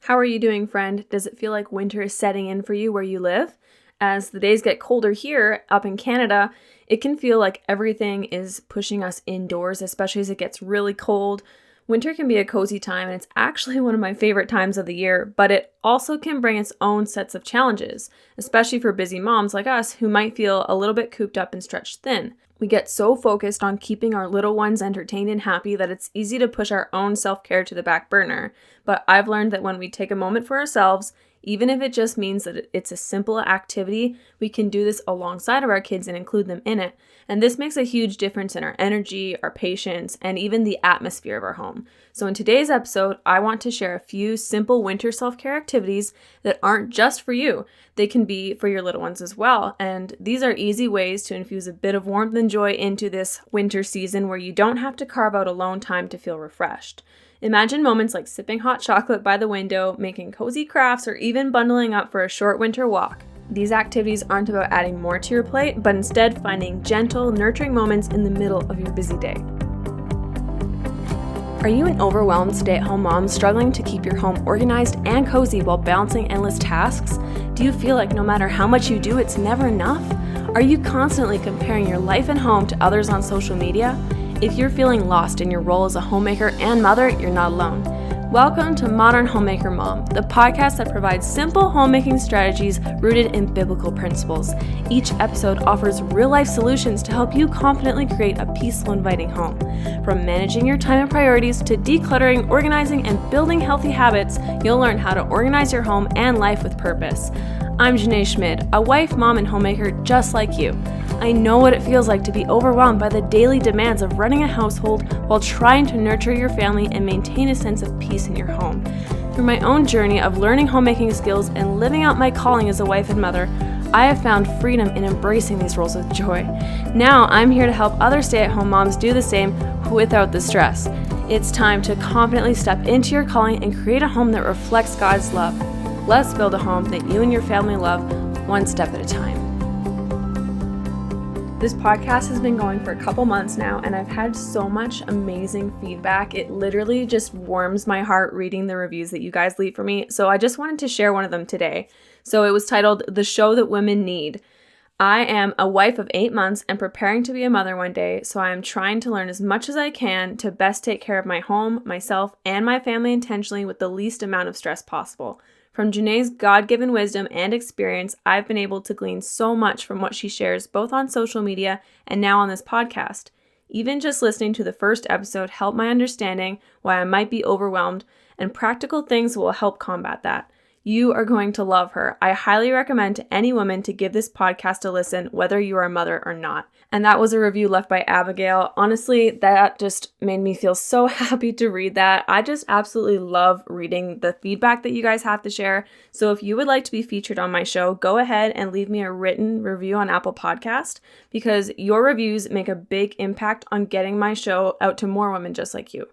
How are you doing, friend? Does it feel like winter is setting in for you where you live? As the days get colder here up in Canada, it can feel like everything is pushing us indoors, especially as it gets really cold. Winter can be a cozy time, and it's actually one of my favorite times of the year, but it also can bring its own sets of challenges, especially for busy moms like us who might feel a little bit cooped up and stretched thin. We get so focused on keeping our little ones entertained and happy that it's easy to push our own self-care to the back burner. But I've learned that when we take a moment for ourselves, even if it just means that it's a simple activity, we can do this alongside of our kids and include them in it. And this makes a huge difference in our energy, our patience, and even the atmosphere of our home. So in today's episode, I want to share a few simple winter self-care activities that aren't just for you. They can be for your little ones as well. And these are easy ways to infuse a bit of warmth and joy into this winter season where you don't have to carve out alone time to feel refreshed. Imagine moments like sipping hot chocolate by the window, making cozy crafts, or even bundling up for a short winter walk. These activities aren't about adding more to your plate, but instead finding gentle, nurturing moments in the middle of your busy day. Are you an overwhelmed stay-at-home mom struggling to keep your home organized and cozy while balancing endless tasks? Do you feel like no matter how much you do, it's never enough? Are you constantly comparing your life and home to others on social media? If you're feeling lost in your role as a homemaker and mother, you're not alone. Welcome to Modern Homemaker Mom, the podcast that provides simple homemaking strategies rooted in biblical principles. Each episode offers real-life solutions to help you confidently create a peaceful, inviting home. From managing your time and priorities to decluttering, organizing, and building healthy habits, you'll learn how to organize your home and life with purpose. I'm Jynae Schmid, a wife, mom, and homemaker just like you. I know what it feels like to be overwhelmed by the daily demands of running a household while trying to nurture your family and maintain a sense of peace in your home. Through my own journey of learning homemaking skills and living out my calling as a wife and mother, I have found freedom in embracing these roles with joy. Now I'm here to help other stay-at-home moms do the same without the stress. It's time to confidently step into your calling and create a home that reflects God's love. Let's build a home that you and your family love, one step at a time. This podcast has been going for a couple months now, and I've had so much amazing feedback. It literally just warms my heart reading the reviews that you guys leave for me. So I just wanted to share one of them today. So it was titled, "The Show That Women Need." I am a wife of 8 months and preparing to be a mother one day, so I am trying to learn as much as I can to best take care of my home, myself, and my family intentionally with the least amount of stress possible. From Jynae's God-given wisdom and experience, I've been able to glean so much from what she shares both on social media and now on this podcast. Even just listening to the first episode helped my understanding why I might be overwhelmed, and practical things will help combat that. You are going to love her. I highly recommend to any woman to give this podcast a listen, whether you are a mother or not. And that was a review left by Abigail. Honestly, that just made me feel so happy to read that. I just absolutely love reading the feedback that you guys have to share. So if you would like to be featured on my show, go ahead and leave me a written review on Apple Podcast, because your reviews make a big impact on getting my show out to more women just like you.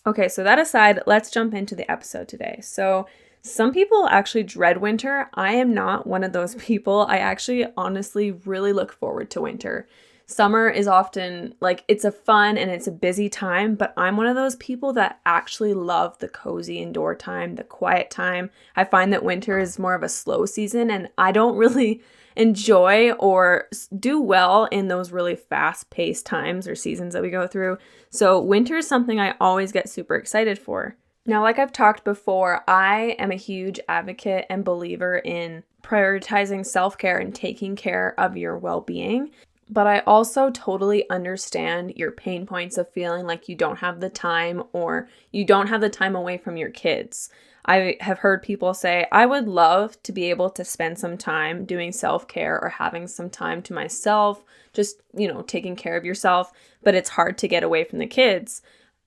Okay, so that aside, let's jump into the episode today. So some people actually dread winter. I am not one of those people. I actually honestly really look forward to winter. Summer is often it's a fun and it's a busy time, but I'm one of those people that actually love the cozy indoor time, the quiet time. I find that winter is more of a slow season, and I don't really enjoy or do well in those really fast-paced times or seasons that we go through. So winter is something I always get super excited for. Now, like I've talked before, I am a huge advocate and believer in prioritizing self-care and taking care of your well-being. But I also totally understand your pain points of feeling like you don't have the time, or you don't have the time away from your kids. I have heard people say, I would love to be able to spend some time doing self-care or having some time to myself, just, taking care of yourself, but it's hard to get away from the kids.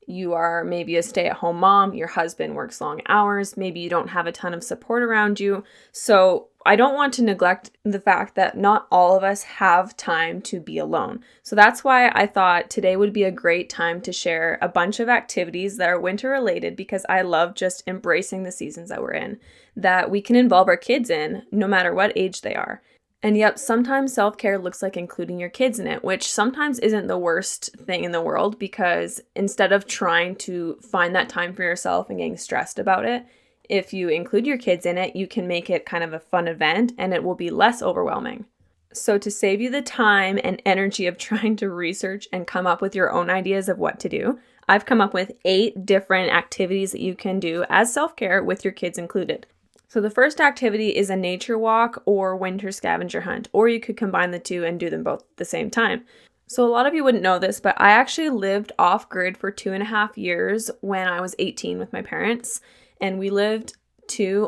You are maybe a stay-at-home mom, your husband works long hours, maybe you don't have a ton of support around you. So I don't want to neglect the fact that not all of us have time to be alone. So that's why I thought today would be a great time to share a bunch of activities that are winter related, because I love just embracing the seasons that we're in, that we can involve our kids in no matter what age they are. And yep, sometimes self-care looks like including your kids in it, which sometimes isn't the worst thing in the world, because instead of trying to find that time for yourself and getting stressed about it, If you include your kids in it, you can make it kind of a fun event and it will be less overwhelming. So to save you the time and energy of trying to research and come up with your own ideas of what to do, I've come up with 8 different activities that you can do as self-care with your kids included. So the first activity is a nature walk or winter scavenger hunt, or you could combine the two and do them both at the same time. So a lot of you wouldn't know this, but I actually lived off-grid for 2.5 years when I was 18 with my parents, and we lived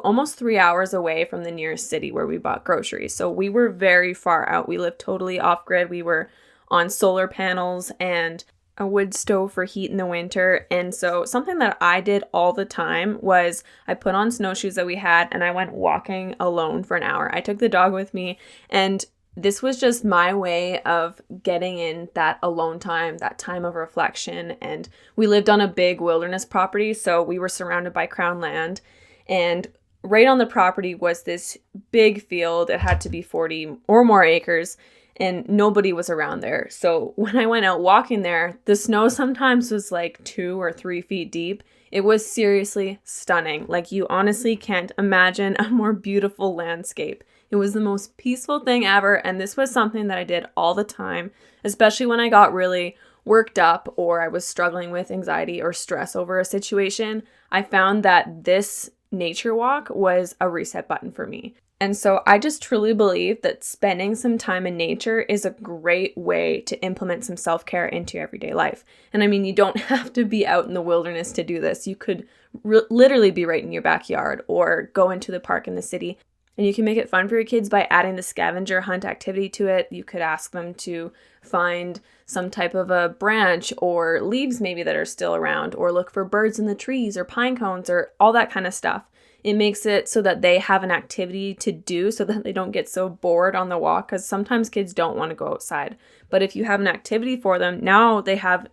almost 3 hours away from the nearest city where we bought groceries. So we were very far out. We lived totally off-grid. We were on solar panels and a wood stove for heat in the winter. And so something that I did all the time was I put on snowshoes that we had and I went walking alone for an hour. I took the dog with me, and this was just my way of getting in that alone time, that time of reflection. And we lived on a big wilderness property, so we were surrounded by crown land. And right on the property was this big field. It had to be 40 or more acres, and nobody was around there. So when I went out walking there, the snow sometimes was like 2 or 3 feet deep. It was seriously stunning. Like, you honestly can't imagine a more beautiful landscape. It was the most peaceful thing ever, and this was something that I did all the time, especially when I got really worked up or I was struggling with anxiety or stress over a situation. I found that this nature walk was a reset button for me. And so I just truly believe that spending some time in nature is a great way to implement some self-care into your everyday life. And I mean, you don't have to be out in the wilderness to do this. You could literally be right in your backyard or go into the park in the city. And you can make it fun for your kids by adding the scavenger hunt activity to it. You could ask them to find some type of a branch or leaves maybe that are still around, or look for birds in the trees or pine cones or all that kind of stuff. It makes it so that they have an activity to do so that they don't get so bored on the walk, because sometimes kids don't want to go outside. But if you have an activity for them, now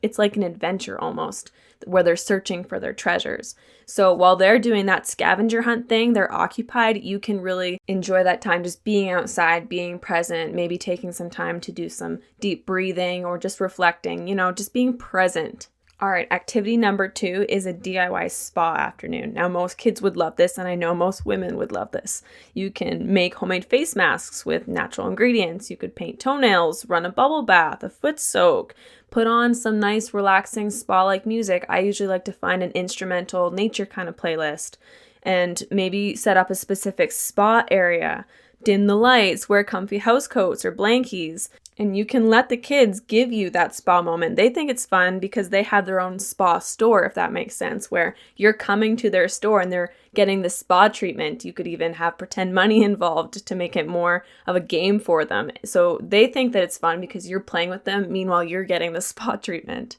it's like an adventure almost, where they're searching for their treasures. So while they're doing that scavenger hunt thing, they're occupied, you can really enjoy that time just being outside, being present, maybe taking some time to do some deep breathing or just reflecting, just being present. All right, activity number 2 is a DIY spa afternoon. Now, most kids would love this, and I know most women would love this. You can make homemade face masks with natural ingredients. You could paint toenails, run a bubble bath, a foot soak, put on some nice relaxing spa-like music. I usually like to find an instrumental nature kind of playlist, and maybe set up a specific spa area. Dim the lights, wear comfy house coats or blankies, and you can let the kids give you that spa moment. They think it's fun because they have their own spa store, if that makes sense, where you're coming to their store and they're getting the spa treatment. You could even have pretend money involved to make it more of a game for them. So they think that it's fun because you're playing with them, meanwhile you're getting the spa treatment.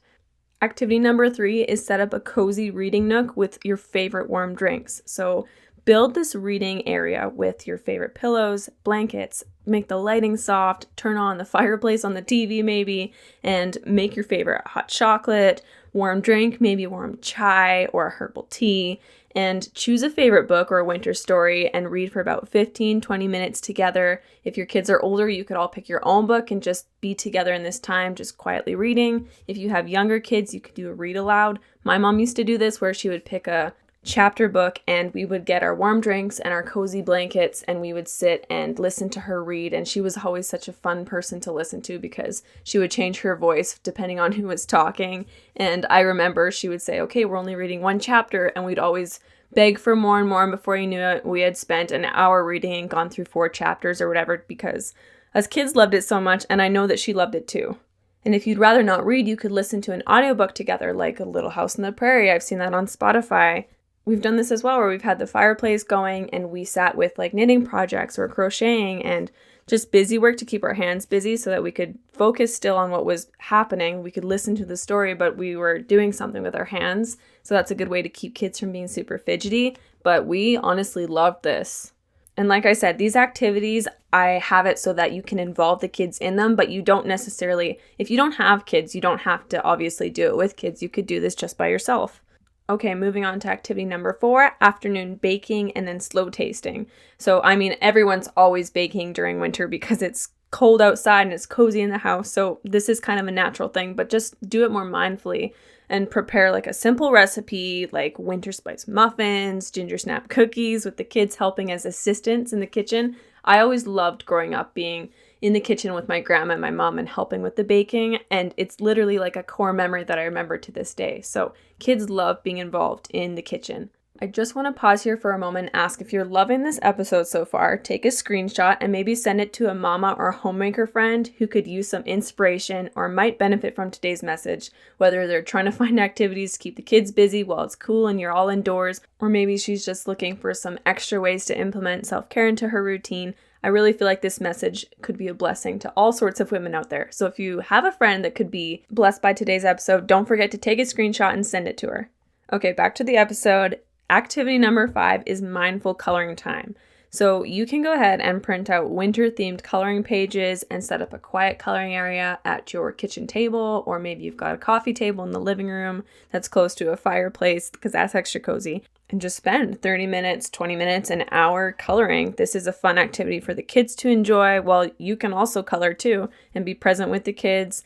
Activity number 3 is set up a cozy reading nook with your favorite warm drinks. So build this reading area with your favorite pillows, blankets, make the lighting soft, turn on the fireplace on the TV maybe, and make your favorite hot chocolate, warm drink, maybe warm chai or a herbal tea, and choose a favorite book or a winter story and read for about 15-20 minutes together. If your kids are older, you could all pick your own book and just be together in this time, just quietly reading. If you have younger kids, you could do a read aloud. My mom used to do this where she would pick a chapter book and we would get our warm drinks and our cozy blankets and we would sit and listen to her read. And she was always such a fun person to listen to because she would change her voice depending on who was talking. And I remember she would say, okay, we're only reading 1 chapter, and we'd always beg for more and more, and before you knew it, we had spent an hour reading and gone through 4 chapters or whatever, because us kids loved it so much, and I know that she loved it too. And if you'd rather not read, you could listen to an audiobook together, like A Little House on the Prairie. I've seen that on Spotify. We've done this as well, where we've had the fireplace going and we sat with like knitting projects or crocheting and just busy work to keep our hands busy so that we could focus still on what was happening. We could listen to the story, but we were doing something with our hands. So that's a good way to keep kids from being super fidgety. But we honestly loved this. And like I said, these activities, I have it so that you can involve the kids in them, but you don't necessarily, if you don't have kids, you don't have to obviously do it with kids. You could do this just by yourself. Okay, moving on to activity number 4, afternoon baking and then slow tasting. So, I mean, everyone's always baking during winter because it's cold outside and it's cozy in the house. So this is kind of a natural thing, but just do it more mindfully and prepare like a simple recipe like winter spice muffins, ginger snap cookies with the kids helping as assistants in the kitchen. I always loved growing up being in the kitchen with my grandma and my mom and helping with the baking, and it's literally like a core memory that I remember to this day. So kids love being involved in the kitchen. I just want to pause here for a moment and ask if you're loving this episode so far, take a screenshot and maybe send it to a mama or a homemaker friend who could use some inspiration or might benefit from today's message, whether they're trying to find activities to keep the kids busy while it's cool and you're all indoors, or maybe she's just looking for some extra ways to implement self-care into her routine. I really feel like this message could be a blessing to all sorts of women out there. So if you have a friend that could be blessed by today's episode, don't forget to take a screenshot and send it to her. Okay, back to the episode. Activity number 5 is mindful coloring time. So you can go ahead and print out winter-themed coloring pages and set up a quiet coloring area at your kitchen table, or maybe you've got a coffee table in the living room that's close to a fireplace because that's extra cozy. And just spend 30 minutes, 20 minutes, an hour coloring. This is a fun activity for the kids to enjoy, while you can also color too and be present with the kids.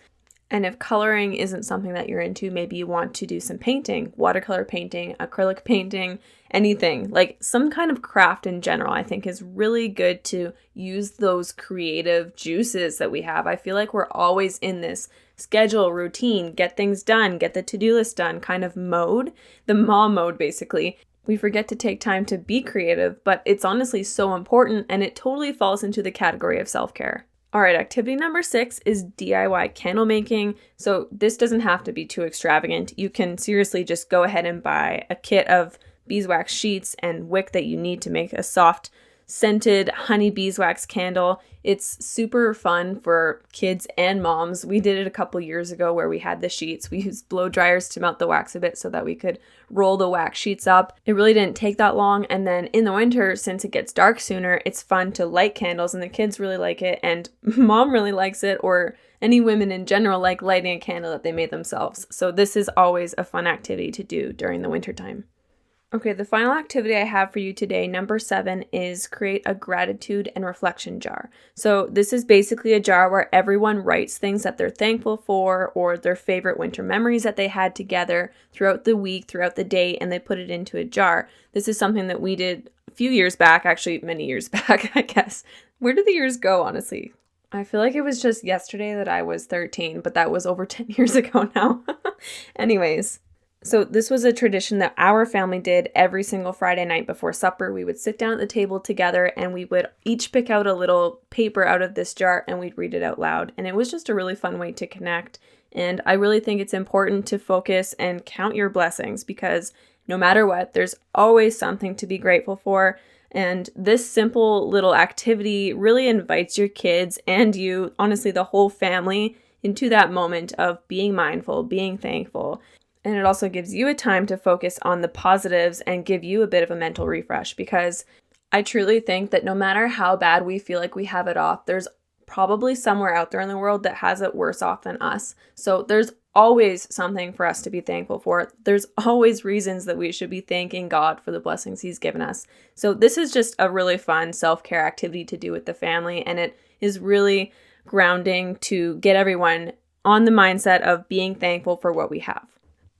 And if coloring isn't something that you're into, maybe you want to do some painting, watercolor painting, acrylic painting, anything. Like some kind of craft in general, I think is really good to use those creative juices that we have. I feel like we're always in this schedule, routine, get things done, get the to-do list done kind of mode, the mom mode basically. We forget to take time to be creative, but it's honestly so important, and it totally falls into the category of self-care. All right, activity number 6 is DIY candle making. So this doesn't have to be too extravagant. You can seriously just go ahead and buy a kit of beeswax sheets and wick that you need to make a soft scented honey beeswax candle. It's super fun for kids and moms. We did it a couple years ago where we had the sheets. We used blow dryers to melt the wax a bit so that we could roll the wax sheets up. It really didn't take that long. And then in the winter, since it gets dark sooner, it's fun to light candles, and the kids really like it, and mom really likes it, or any women in general like lighting a candle that they made themselves. So this is always a fun activity to do during the wintertime. Okay, the final activity I have for you today, number 7, is create a gratitude and reflection jar. So this is basically a jar where everyone writes things that they're thankful for or their favorite winter memories that they had together throughout the week, throughout the day, and they put it into a jar. This is something that we did a few years back, actually many years back, I guess. Where did the years go, honestly? I feel like it was just yesterday that I was 13, but that was over 10 years ago now. Anyways. So this was a tradition that our family did every single Friday night before supper. We would sit down at the table together and we would each pick out a little paper out of this jar and we'd read it out loud. And it was just a really fun way to connect. And I really think it's important to focus and count your blessings, because no matter what, there's always something to be grateful for. And this simple little activity really invites your kids and you, honestly, the whole family, into that moment of being mindful, being thankful. And it also gives you a time to focus on the positives and give you a bit of a mental refresh, because I truly think that no matter how bad we feel like we have it off, there's probably somewhere out there in the world that has it worse off than us. So there's always something for us to be thankful for. There's always reasons that we should be thanking God for the blessings He's given us. So this is just a really fun self-care activity to do with the family, and it is really grounding to get everyone on the mindset of being thankful for what we have.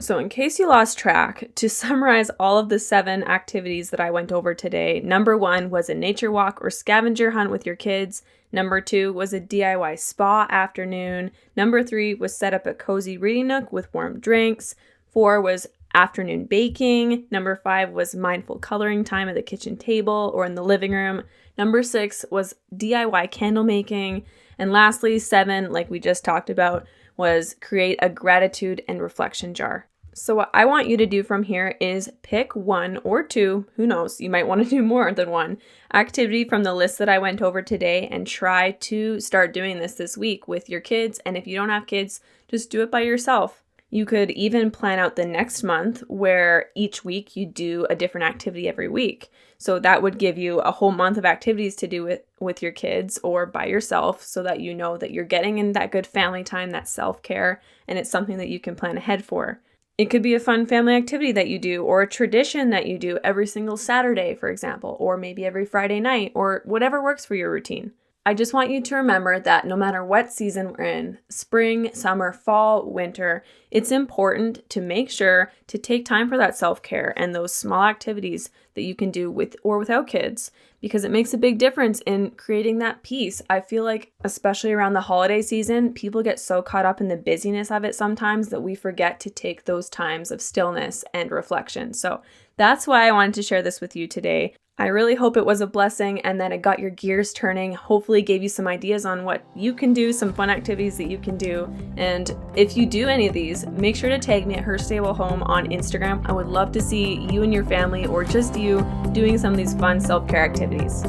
So in case you lost track, to summarize all of the 7 activities that I went over today, number 1 was a nature walk or scavenger hunt with your kids. Number 2 was a DIY spa afternoon. Number 3 was set up a cozy reading nook with warm drinks. 4 was afternoon baking. Number 5 was mindful coloring time at the kitchen table or in the living room. Number 6 was DIY candle making. And lastly, 7, like we just talked about, was create a gratitude and reflection jar. So what I want you to do from here is pick 1 or 2, who knows, you might want to do more than 1, activity from the list that I went over today and try to start doing this week with your kids. And if you don't have kids, just do it by yourself. You could even plan out the next month where each week you do a different activity every week. So that would give you a whole month of activities to do with your kids or by yourself, so that you know that you're getting in that good family time, that self-care, and it's something that you can plan ahead for. It could be a fun family activity that you do, or a tradition that you do every single Saturday, for example, or maybe every Friday night, or whatever works for your routine. I just want you to remember that no matter what season we're in, spring, summer, fall, winter, it's important to make sure to take time for that self-care and those small activities that you can do with or without kids, because it makes a big difference in creating that peace. I feel like, especially around the holiday season, people get so caught up in the busyness of it sometimes that we forget to take those times of stillness and reflection. So that's why I wanted to share this with you today. I really hope it was a blessing and that it got your gears turning, hopefully gave you some ideas on what you can do, some fun activities that you can do. And if you do any of these, make sure to tag me at Her Stable Home on Instagram. I would love to see you and your family, or just you, doing some of these fun self-care activities.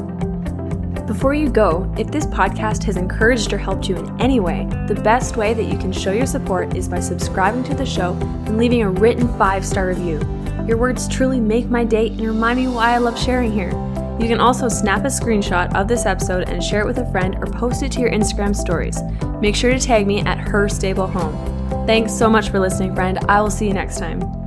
Before you go, if this podcast has encouraged or helped you in any way, the best way that you can show your support is by subscribing to the show and leaving a written 5-star review. Your words truly make my day and remind me why I love sharing here. You can also snap a screenshot of this episode and share it with a friend or post it to your Instagram stories. Make sure to tag me at Her Stable Home. Thanks so much for listening, friend. I will see you next time.